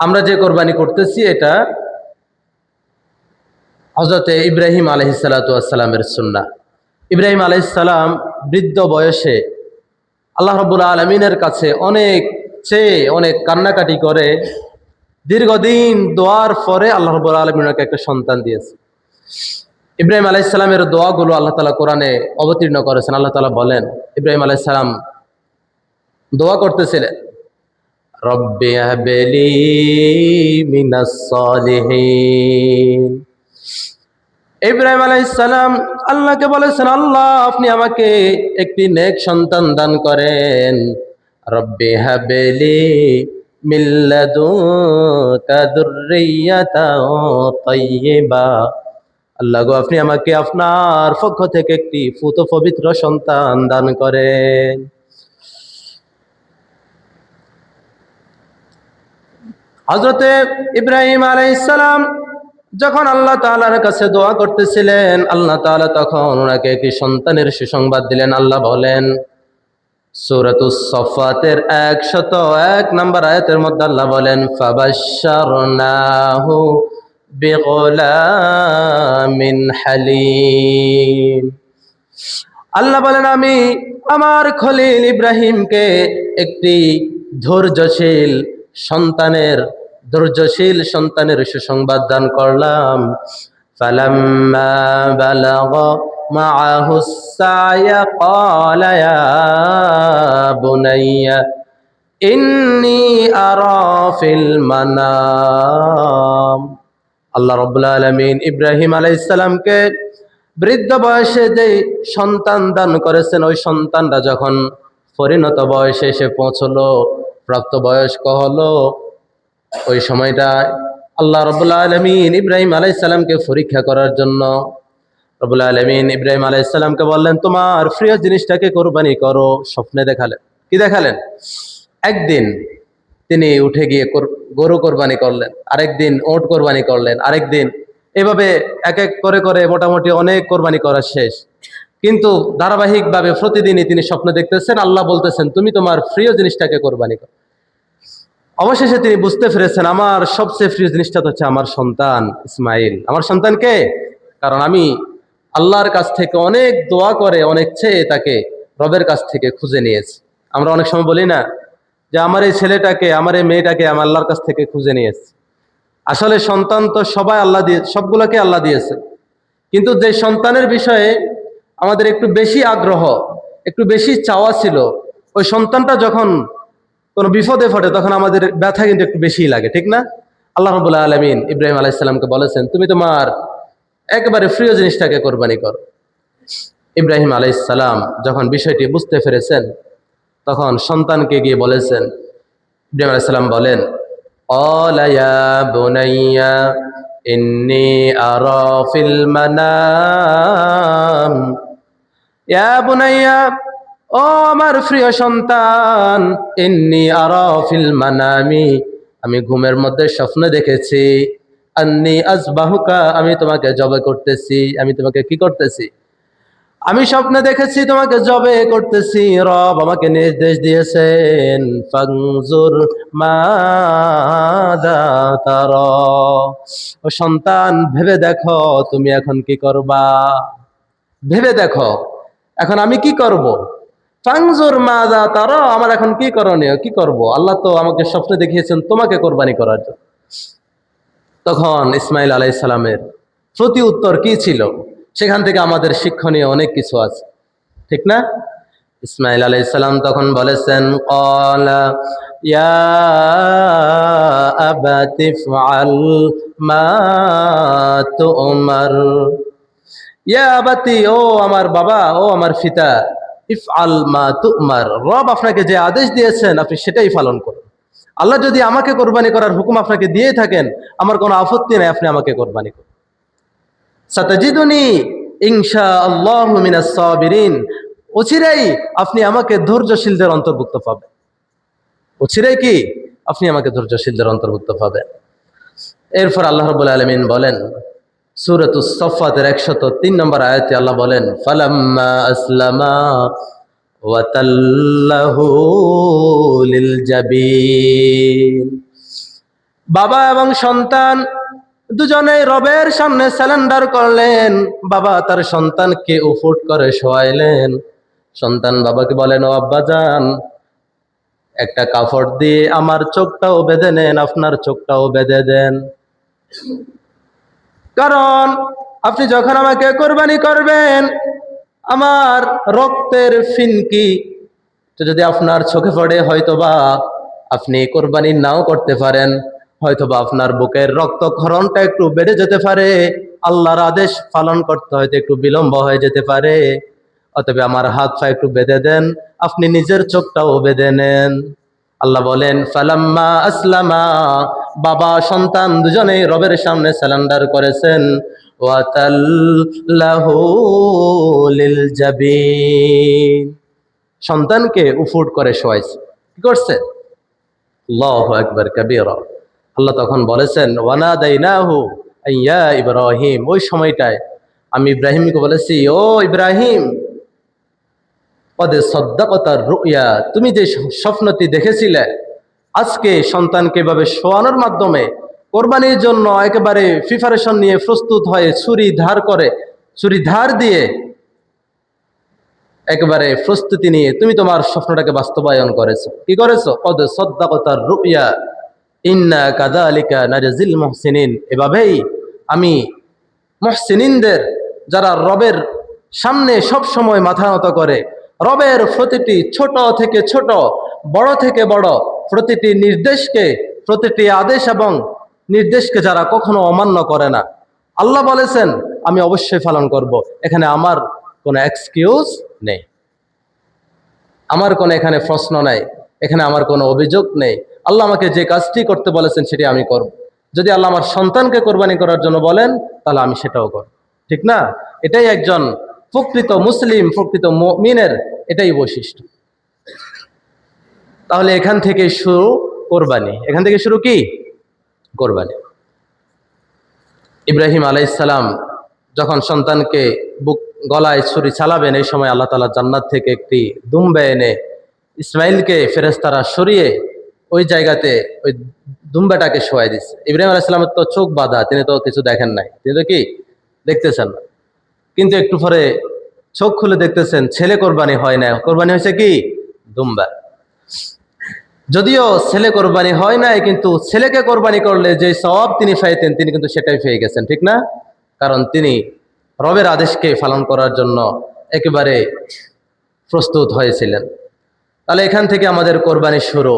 আমরা যে কোরবানি করতেছি এটা হযরতে ইব্রাহিম আলাইহিসসালাতু ওয়াসসালামের সুন্নাহ। ইব্রাহিম আলাইহিসসালাম বৃদ্ধ বয়সে আল্লাহ রাব্বুল আলামিনের কাছে অনেক কান্নাকাটি করে দীর্ঘদিন দোয়ার পরে আল্লাহ রাব্বুল আলামিন ওনাকে একটা সন্তান দিয়েছে। ইব্রাহিম আলাইহিস সালামের দোয়াগুলো আল্লাহ তাআলা কোরআনে অবতীর্ণ করেছেন। আল্লাহ তাআলা বলেন, ইব্রাহিম আলাইহিস সালাম দোয়া করতেছিলেন, রব্বি হাবলি মিনাস সালিহিন। ইব্রাহিম আলাইহিস সালাম আল্লাহকে বলেছেন, আল্লাহ আপনি আমাকে একটি নেক সন্তান দান করেন। রব্বি হাবলি মিন লাদুনকা যুররিয়াতান তাইয়্যিবা। আল্লাহ গো, আপনি আমাকে আপনার পক্ষ থেকে একটি পুত পবিত্র সন্তান দান করেন। হযরতে ইব্রাহিম আলাইহিস সালাম যখন আল্লাহ তাআলার কাছে দোয়া করতেছিলেন, আল্লাহ তাআলা তখন ওনাকে একটি সন্তানের সুসংবাদ দিলেন। আল্লাহ বলেন সূরাতুস সাফফাতের 101 নম্বর আয়াতের মধ্যে আল্লাহ বলেন, ফাবাশশারনাহু বিগুলামিন হালিম। আল্লাহ বলেন, আমি আমার খলিল ইব্রাহিমকে একটি ধৈর্যশীল সন্তানের সুসংবাদ দান করলাম। ফালাম্মা বালাগা মাআহুস সায়া ক্বালা ইয়া বুনাইয়া ইন্নী আরা ফিল মানাম। আল্লাহ রাব্বুল আলামিন ইব্রাহিম আলাইহিস সালামকে বৃদ্ধ বয়সে যে সন্তান দান করেছেন, ওই সন্তানটা যখন পরিণত বয়সে এসে পৌঁছলো, প্রাপ্তবয়স্ক হলো, ওই সময়টা আল্লাহ রাব্বুল আলামিন ইব্রাহিম আলাইহিস সালামকে পরীক্ষা করার জন্য রাব্বুল আলামিন ইব্রাহিম আলাইহিস সালামকে বললেন, তোমার প্রিয় জিনিসটাকে কোরবানি করো। স্বপ্নে দেখালেন। কি দেখালেন? একদিন তিনি উঠে গিয়ে গরু কোরবানি করলেন, আরেকদিন ওট কোরবানি করলেন, আরেকদিন এভাবে এক এক করে করে মোটামুটি অনেক কোরবানি করা শেষ। কিন্তু ধারাবাহিকভাবে প্রতিদিনই তিনি স্বপ্ন দেখতেছেন, আল্লাহ বলতেছেন তুমি তোমার প্রিয় জিনিসটাকে কোরবানি করো। অবশেষে তিনি বুঝতে পেরেছেন, আমার সবচেয়ে প্রিয় জিনিসটা হচ্ছে আমার সন্তান ইসমাইল। আমার সন্তানকে, কারণ আমি আল্লাহর কাছ থেকে অনেক দোয়া করে অনেক চেয়ে তাকে রবের কাছ থেকে খুঁজে নিয়েছি। আমরা অনেক সময় বলি না যে আমার এই ছেলেটাকে, আমার এই মেয়েটাকে আমি আল্লাহর কাছ থেকে খুঁজে নিয়েছি। আসলে সন্তান তো সবাই আল্লাহ দিয়ে, সবগুলোকে আল্লাহ দিয়েছে, কিন্তু যে সন্তানের বিষয়ে আমাদের একটু বেশি আগ্রহ, একটু বেশি চাওয়া ছিল, ওই সন্তানটা যখন কোনো বিপদে পড়ে তখন আমাদের ব্যথা কিন্তু একটু বেশিই লাগে, ঠিক না? আল্লাহ রাব্বুল আলামিন ইব্রাহিম আলাইহিস সালামকে বলেছেন, তুমি তোমার একেবারে প্রিয় জিনিসটাকে কোরবানি করো। ইব্রাহিম আলাইহিস সালাম যখন বিষয়টি বুঝতে পেরেছেন, তখন সন্তানকে গিয়ে বলেছেন, ইব্রাহিম আলাইহিস সালাম বলেন, ক্বালা ইয়া বুনাইয়া ইন্নী আরা ফিল মানাম। ইয়া বুনাইয়া, ও আমার প্রিয় সন্তান, ইন্নী আরা ফিল মানামি, আমি ঘুমের মধ্যে স্বপ্ন দেখেছি, আন্নী আযবাহুকা, আমি তোমাকে জবে করতেছি। আমি তোমাকে কি করতেছি? আমি স্বপ্নে দেখেছি তোমাকে জবে করতেছি। রব আমাকে নির্দেশ দিয়েছেন, ফানজুর মাযা তারা। ও সন্তান, ভেবে দেখো তুমি এখন কি করবা। ভেবে দেখো এখন আমি কি করব। ফানজুর মাযা তারা, আমার এখন কি করণীয়, কি করব। আল্লাহ তো আমাকে স্বপ্নে দেখিয়েছেন তোমাকে কোরবানি করার জন্য। তখন ইসমাইল আলাইহিস সালামের প্রতি উত্তর কি ছিল, সেখান থেকে আমাদের শিক্ষণীয় অনেক কিছু আছে, ঠিক না? ইসমাইল আলাইহিস সালাম তখন বলেছেন, ক্বালা ইয়া আবাতি ফাআল মা তুমার। ইয়া আবাতি, ও আমার বাবা, ও আমার পিতা, ইফআল মা তুমার, রব আপনাকে যে আদেশ দিয়েছেন আপনি সেটাই পালন করুন। আল্লাহ যদি আমাকে কোরবানি করার হুকুম আপনাকে দিয়ে থাকেন, আমার কোনো আপত্তি নাই, আপনি আমাকে কোরবানি করুন। সাতাজিদুনি ইনশাআল্লাহু মিনাস সাবিরিন, অচিরেই আপনি আমাকে ধৈর্যশীলদের অন্তর্ভুক্ত পাবেন। অচিরেই কি আপনি আমাকে ধৈর্যশীলদের অন্তর্ভুক্ত পাবেন। এরপর আল্লাহ রাব্বুল আলামিন বলেন সূরাতুস সাফফাতের 103 নম্বর আয়াতে আল্লাহ বলেন, ফালাম্মা আসলামা ওয়া তাল্লাহু লিল জাবিন। বাবা এবং সন্তান দুজনেই রবের সামনে স্যালেন্ডার করলেন। বাবা তার সন্তানকে উফুট করে শোয়াইলেন। সন্তান বাবাকে বলেন, ও আব্বাজান, একটা কাপড় দিয়ে আমার চোখটাও বেঁধে নেন, আপনার চোখটাও বেঁধে দেন। কারণ আপনি যখন আমাকে কোরবানি করবেন, আমার রক্তের ফিনকি যদি আপনার চোখে পড়ে, হয়তোবা আপনি কোরবানি নাও করতে পারেন, হয়তোবা আপনার বুকের রক্তক্ষরণটা একটু বেড়ে যেতে পারে, আল্লাহর আদেশ পালন করতে হয়তো একটু বিলম্ব হয়ে যেতে পারে। অতএব আমার হাত পা একটু বেঁধে দেন, আপনি নিজের চোখটাও বেঁধে নেন। আল্লাহ বলেন, ফালাম্মা আসলামা, বাবা সন্তান দুজনেই রবের সামনে সারেন্ডার করেছেন। ওয়াতাল্লাহু লিল জাবিন, সন্তানকে উফুট করে শোয়াইছে। কি করছে? আল্লাহু আকবার কাবীরা। আল্লাহ তখন বলেছেন, ওয়ানাদাইনাহু আইয়া ইব্রাহিম, ওই সময়টায় আমি ইব্রাহিমকে বলেছি, ও ইব্রাহিম, কদে সদ্দাকতার রুইয়া, তুমি যে স্বপ্নটি দেখেছিলে, আজকে সন্তানকে এভাবে শোয়ানোর মাধ্যমে কোরবানির জন্য একেবারে প্রিপারেশন নিয়ে প্রস্তুত হয়ে ছুরি ধার দিয়ে একেবারে প্রস্তুতি নিয়ে তুমি তোমার স্বপ্নটাকে বাস্তবায়ন করেছো। কি করেছো? কদ সাদ্দাকাতার রুইয়া ইন্না কাযালিকা নাজজিল মুহসিনিন, এভাবেই আমি মুহসিনিনদের, যারা রবের সামনে সব সময় মাথা নত করে, রবের প্রতিটি ছোট থেকে ছোট, বড় থেকে বড় প্রতিটি নির্দেশকে, প্রতিটি আদেশ এবং নির্দেশকে যারা কখনো অমান্য করে না, আল্লাহ বলেছেন আমি অবশ্যই পালন করব। এখানে আমার কোনো এক্সকিউজ নেই, আমার কোনো এখানে প্রশ্ন নাই, এখানে আমার কোনো অভিযোগ নেই। আল্লাহ আমাকে যে কাজটি করতে বলেছেন সেটি আমি করব। যদি আল্লাহ আমার সন্তানকে কোরবানি করার জন্য বলেন, তাহলে আমি সেটাও করব। ঠিক না? এটাই একজন প্রকৃত মুসলিম, প্রকৃত মুমিনের এটাই বৈশিষ্ট্য। তাহলে এখান থেকে শুরু কোরবানি, এখান থেকে শুরু কি? কোরবানি। ইব্রাহিম আলাইহিসসালাম যখন সন্তানকে গলায় ছুরি চালাবেন, এই সময় আল্লাহ তাআলা জান্নাত থেকে একটি দুম্বা এনে ইসমাইলকে ফেরেশতারা সরিয়ে ওই জায়গাতে ওই দুম্বাটাকে শোয়াই দিচ্ছে। ইব্রাহিম আলাইহিস সালামের তো চোখ বাঁধা, তিনি তো কিছু দেখেন নাই, তিনি তো কি দেখতেছেন না। কিন্তু একটু পরে চোখ খুলে দেখতেছেন ছেলে কোরবানি হয় না, কোরবানি হয়েছে কি? দুম্বা। যদিও ছেলে কোরবানি হয় নাই, কিন্তু ছেলেকে কোরবানি করলে যে সওয়াব তিনি পাইতেন, তিনি কিন্তু সেটাই পেয়ে গেছেন। ঠিক না? কারণ তিনি রবের আদেশকে পালন করার জন্য একেবারে প্রস্তুত হয়েছিলেন। তাহলে এখান থেকে আমাদের কোরবানি শুরু।